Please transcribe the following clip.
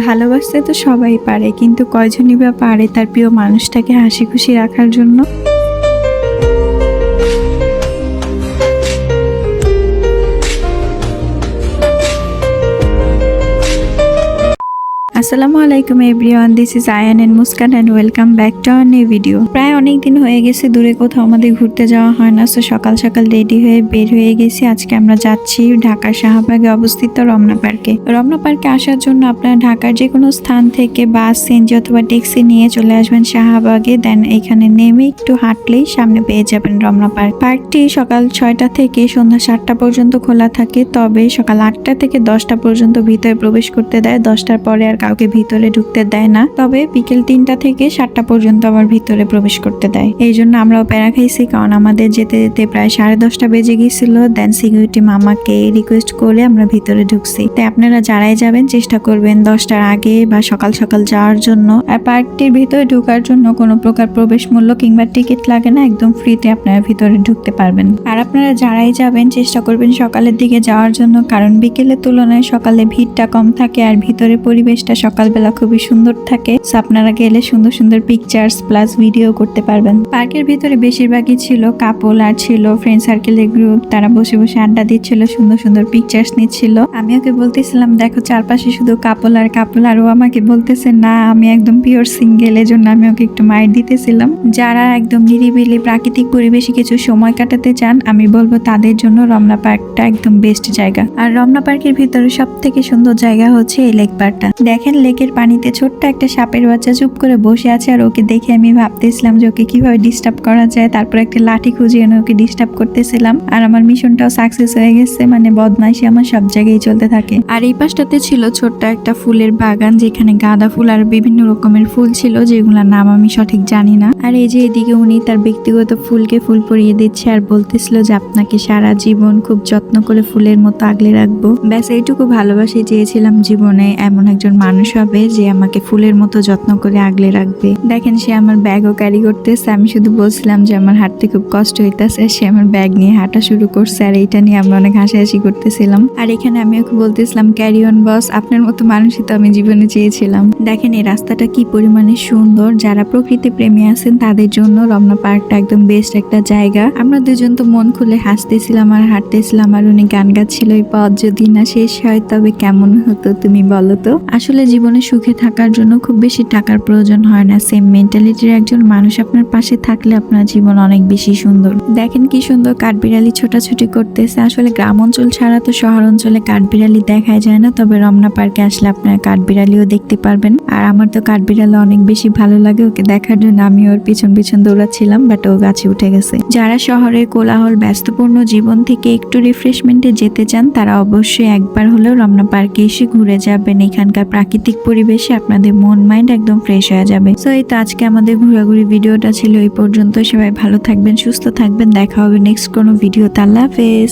ভালোবাসতে তো সবাই পারে, কিন্তু কয়জনই বা পারে তার প্রিয় মানুষটাকে হাসি খুশি রাখার জন্য। আসসালামু আলাইকুম everyone, this is Ayaan and Muskan and welcome back to our new video. প্রায় অনেক দিন হয়ে গেছে দূরে কোথাও আমাদের ঘুরতে যাওয়া হয় না, সো সকাল সকাল রেডি হয়ে বের হয়ে গেছি। আজকে আমরা যাচ্ছি ঢাকার শাহবাগে অবস্থিত রমনা পার্কে। রমনা পার্কে আসার জন্য আপনারা ঢাকার যে কোনো স্থান থেকে বাস, সিএনজি অথবা ট্যাক্সি নিয়ে চলে আসবেন শাহবাগে। দেন এখানে নেমে একটু হাঁটলেই সামনে পেয়ে যাবেন রমনা পার্ক। পার্কটি সকাল 6টা থেকে সন্ধ্যা 7টা পর্যন্ত খোলা থাকে, তবে সকাল 8টা থেকে 10টা পর্যন্ত ভিতরে প্রবেশ করতে দেয়। 10টার পরে আর কাউকে ভিতরে ঢুকতে দেয় না, তবে বিকেল 3টা থেকে 7টা পর্যন্ত আবার ভিতরে প্রবেশ করতে দেয়। এই জন্য আমরাও প্যারা খাইছি, কারণ আমাদের যেতে যেতে প্রায় 10:30 বেজে গিয়েছিল। দেন সিকিউরিটি মামাকে রিকোয়েস্ট করে আমরা ভিতরে ঢুকছি। তাই আপনারা যারাই যাবেন চেষ্টা করবেন 10টার আগে বা সকাল সকাল যাওয়ার জন্য। আর পার্কটির ভিতরে ঢোকার জন্য কোনো প্রকার প্রবেশ মূল্য কিংবা টিকিট লাগে না, একদম ফ্রিতে আপনারা ভিতরে ঢুকতে পারবেন। আর আপনারা যারাই যাবেন চেষ্টা করবেন সকালের দিকে যাওয়ার জন্য, কারণ বিকেলের তুলনায় সকালে ভিড়টা কম থাকে আর ভিতরে পরিবেশটা সকালবেলা খুবই সুন্দর থাকে। আপনারা গেলে সুন্দর সুন্দর পিকচার্স প্লাস ভিডিও করতে পারবেন। পার্কের ভিতরে বেশিরভাগই ছিল কাপল আর ছিল ফ্রেন্ড সার্কেলের গ্রুপ। তারা বসে বসে আড্ডা দিচ্ছিল, সুন্দর সুন্দর পিকচার্স নিচ্ছিল। আমি ওকে বলতেছিলাম দেখো চারপাশে শুধু কাপল আর কাপল, আর ও আমাকে বলতেছে না আমি একদম পিওর সিঙ্গেল। এজন্য আমি ওকে একটু মাইর দিতেছিলাম। যারা একদম নিরিবিলি প্রাকৃতিক পরিবেশে কিছু সময় কাটাতে চান, আমি বলবো তাদের জন্য রমনা পার্কটা একদম বেস্ট জায়গা। আর রমনা পার্কের ভিতরে সব থেকে সুন্দর জায়গা হচ্ছে এই লেক পার্কটা। দেখেন লেকের পানিতে ছোট্ট একটা সাপের বাচ্চা চুপ করে বসে আছে, আর ওকে দেখে আমি ভাবতেছিলাম যে ওকে কিভাবে ডিস্টার্ব করা যায়। তারপর একটা লাঠি খুঁজিয়ে ওকে ডিস্টার্ব করতেছিলাম। আর আমার মিশনটাও সাকসেস হয়ে গেছে, মানে বদমাইশি আমার সব জায়গায় চলতে থাকে। আর এই পাশটাতে ছিল ছোট্ট একটা ফুলের বাগান, যেখানে গাঁদা ফুল আর বিভিন্ন রকমের ফুল ছিল, যেগুলোর নাম আমি সঠিক জানি না। আর এই যে এদিকে উনি তার ব্যক্তিগত ফুলকে ফুল পরিয়ে দিচ্ছে আর বলতেছিল যে আপনাকে সারা জীবন খুব যত্ন করে ফুলের মতো আগলে রাখবো। ব্যাস এইটুকু ভালোবাসি চেয়েছিলাম জীবনে, এমন একজন মানুষ হবে যে আমাকে ফুলের মতো যত্ন করে আগলে রাখবে। দেখেন সে আমার ব্যাগও ক্যারি করতেছে। আমি শুধু বলছিলাম যে আমার হাঁটতে খুব কষ্ট হইতেছে, সে আমার ব্যাগ নিয়ে হাঁটা শুরু করছে। আর এইটা নিয়ে আমরা অনেক হাসাহাসি করতেছিলাম। আর এখানে আমি ওকে বলতেছিলাম ক্যারি অন বস, আপনার মতো মানুষই তো আমি জীবনে চেয়েছিলাম। দেখেন এই রাস্তাটা কি পরিমাণে সুন্দর। যারা প্রকৃতি প্রেমী আছেন তাদের জন্য রমনা পার্কটা একদম বেস্ট একটা জায়গা। আমরা দুজন তো মন খুলে হাসতেছিলাম আর হাঁটতেছিলাম, আর উনি গান গাচ্ছিল এই পথ যদি না শেষ হয় তবে কেমন হতো তুমি বলো তো। আসলে জীবনে সুখে থাকার জন্য খুব বেশি টাকার প্রয়োজন হয় না। সেম মেন্টালিটির একজন মানুষ আপনার পাশে থাকলে আপনার জীবন অনেক বেশি সুন্দর। দেখেন কি সুন্দর কাঠবিড়ালি ছোটাছুটি করতেছে। আসলে গ্রাম অঞ্চল ছাড়া তো শহর অঞ্চলে কাঠবিড়ালি দেখাই যায় না, তবে রমনা পার্কে আসলে আপনারা কাঠবিড়ালিও দেখতে পারবেন। আর আমার তো কাঠবিড়ালি অনেক বেশি ভালো লাগে, ওকে দেখার জন্য আমি ওর পিছন পিছন দৌড়াচ্ছিলাম, বাট ও গাছে উঠে গেছে। যারা শহরের কোলাহল ব্যস্তপূর্ণ জীবন থেকে একটু রিফ্রেশমেন্টে যেতে চান তারা অবশ্যই একবার হলেও রমনা পার্কে এসে ঘুরে যাবেন। এখানকার প্রাকৃতিক পরিবেশে আপনাদের মন মাইন্ড একদম ফ্রেশ হয়ে যাবে। সো এই তো আজকে আমাদের ঘোরাঘুরি ভিডিওটা ছিল এই পর্যন্ত। সবাই ভালো থাকবেন, সুস্থ থাকবেন, দেখা হবে নেক্সট কোনো ভিডিওতে। আল্লাহ হাফেজ।